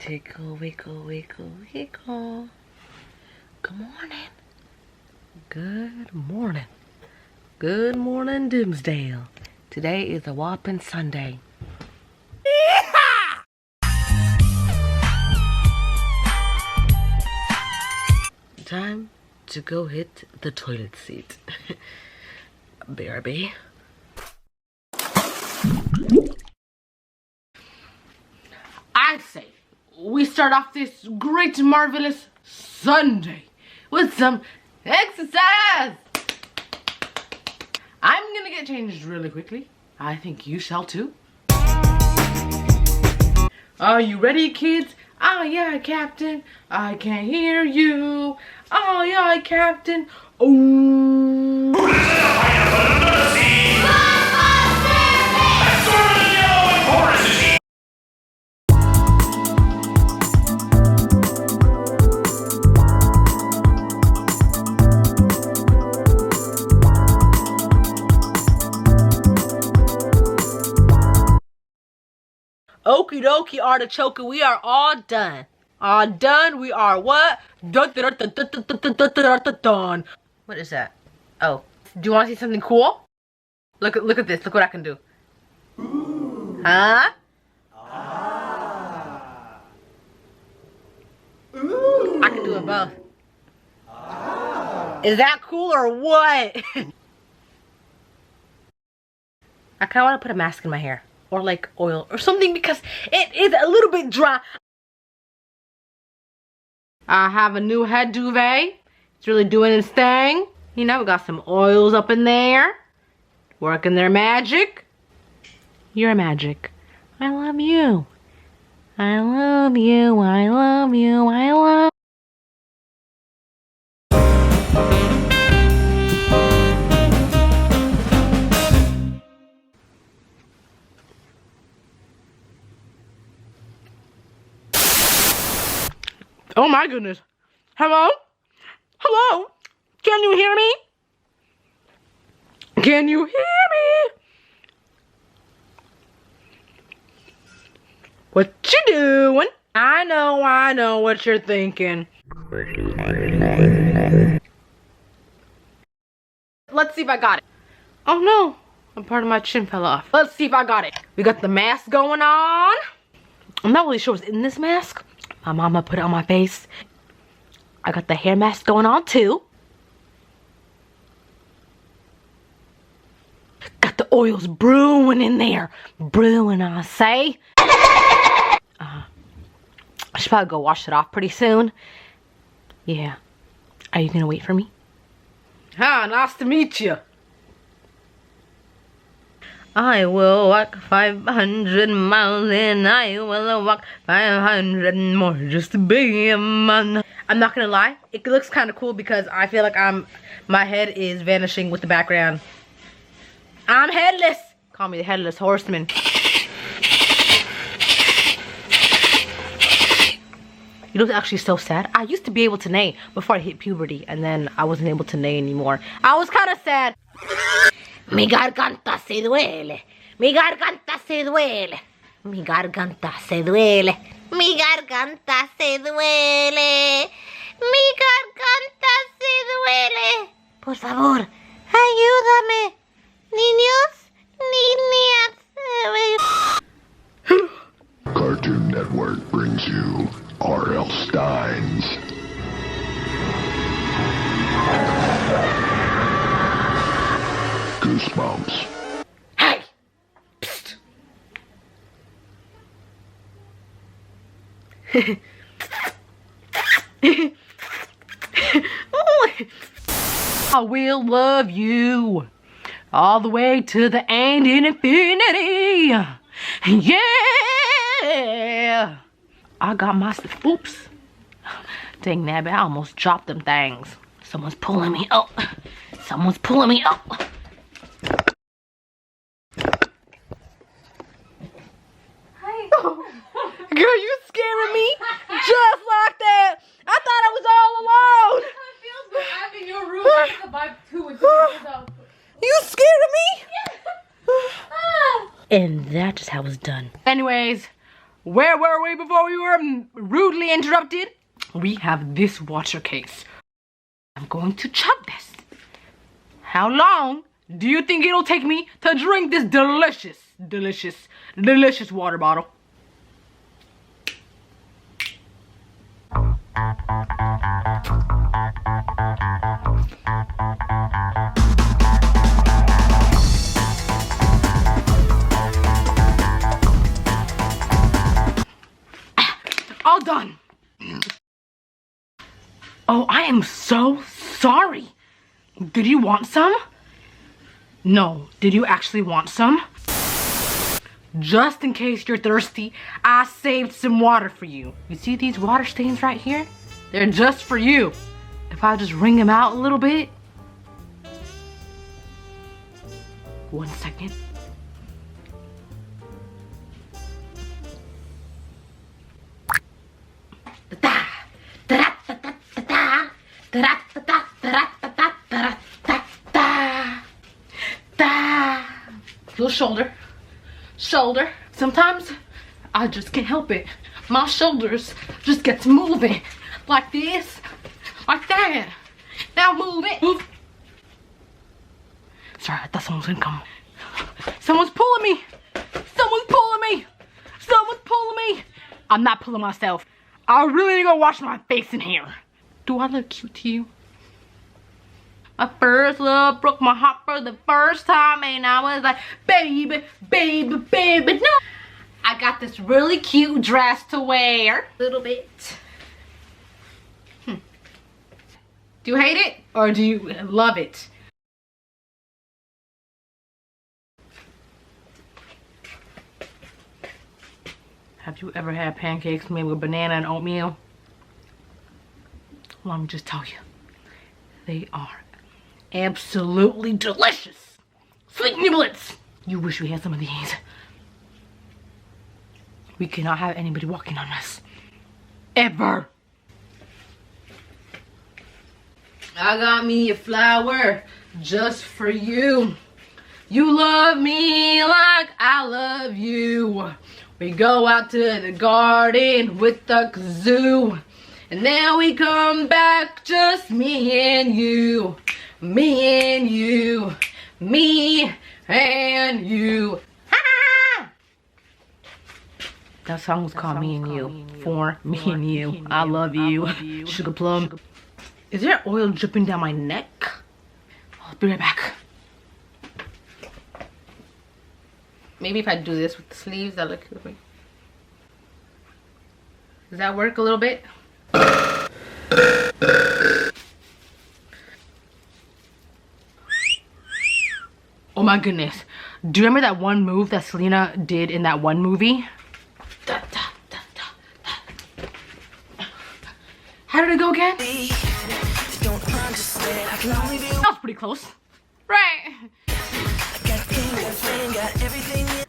Tickle, wickle, wickle, wickle. Good morning. Good morning. Good morning, Dimsdale. Today is a whopping Sunday. Time to go hit the toilet seat. BRB. I'd say we start off this great, marvelous Sunday with some exercise. I'm gonna get changed really quickly. I think you shall too. Are you ready, kids? Aye, aye, Captain. I can't hear you. Aye, aye, Captain. Oh. Okie dokie, artichoke, we are all done. All done, we are what? Done. What is that? Oh, do you want to see something cool? Look at this, look what I can do. Ooh. Huh? Ah. Ooh. I can do it both. Ah. Is that cool or what? I kind of want to put a mask in my hair. Or like oil or something because it is a little bit dry. I have a new head duvet. It's really doing its thing. You know, we got some oils up in there. Working their magic. You're magic. I love you. I love you. I love you. I love you. Oh my goodness. Hello? Hello? Can you hear me? Can you hear me? What you doing? I know what you're thinking. Let's see if I got it. Oh no, a part of my chin fell off. Let's see if I got it. We got the mask going on. I'm not really sure what's in this mask. My mama put it on my face. I got the hair mask going on too. Got the oils brewing in there. Brewing, I say. I should probably go wash it off pretty soon. Yeah. Are you gonna wait for me? Hi, nice to meet you. I will walk 500 miles and I will walk 500 more just to be a man. I'm not gonna lie, it looks kind of cool because I feel like my head is vanishing with the background. I'm headless. Call me the headless horseman. You look actually so sad. I used to be able to neigh before I hit puberty and then I wasn't able to neigh anymore. I was kind of sad. Mi garganta se duele. Mi garganta se duele. Mi garganta se duele. Mi garganta se duele. Mi garganta se duele. Por favor, ayúdame. Niños, niñas. Cartoon Network brings you R.L. Stein's Goosebumps. Hey! Psst. I will love you all the way to the end in infinity. Yeah! I got my... Oops. Dang nabbit, I almost dropped them things. Someone's pulling me up. Someone's pulling me up. Girl, you scaring me just like that. I thought I was all alone. How it feels when I'm in your room. I have to buy two and two. You scared me? And that is how it's done. Anyways, Where were we before we were rudely interrupted? We have this water case. I'm going to chug this. How long do you think it'll take me to drink this delicious, delicious, delicious water bottle? All done. Oh, I am so sorry. Did you want some? No, did you actually want some? Just in case you're thirsty, I saved some water for you. You see these water stains right here? They're just for you. If I just wring them out a little bit. 1 second. Little shoulder. Sometimes I just can't help it. My shoulders just gets moving like this, like that. Now move it. Move. Sorry, I thought someone was gonna come. Someone's pulling me. Someone's pulling me. Someone's pulling me. I'm not pulling myself. I really need to go wash my face in here. Do I look cute to you? My first love broke my heart for the first time, and I was like, baby, baby, baby, no. I got this really cute dress to wear. A little bit. Do you hate it or do you love it? Have you ever had pancakes made with banana and oatmeal? Let me just tell you, they are absolutely delicious. Sweet niblets. You wish we had some of these. We cannot have anybody walking on us. Ever. I got me a flower just for you. You love me like I love you. We go out to the garden with the kazoo. And now we come back, just me and you. Me and you. Me and you. Ha! That song was called Me and You. For me and you. I love you. Sugar plum. Is there oil dripping down my neck? I'll be right back. Maybe if I do this with the sleeves, that'll look good. Does that work a little bit? Oh my goodness. Do you remember that one move that Selena did in that one movie? How did it go again? That was pretty close. Right.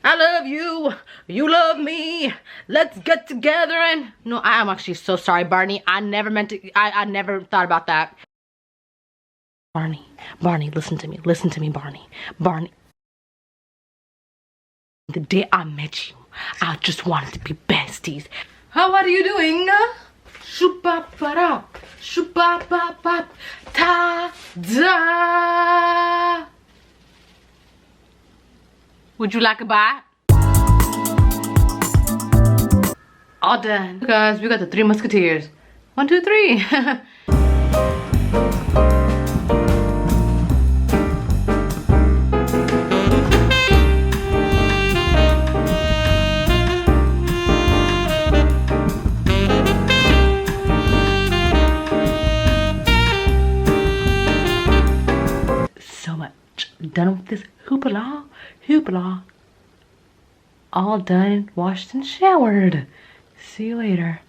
I love you. You love me. Let's get together and... No, I am actually so sorry, Barney. I never meant to... I never thought about that. Barney, listen to me. Listen to me, Barney. Barney. The day I met you, I just wanted to be besties. How are you doing? Shoop-bop-ba-da. Shoop-bop-bop-bop. Ta-da. Would you like a bite? All done. Guys, we got the 3 Musketeers. 1, 2, 3. So much done with this hoopla. All done, washed and showered. See you later.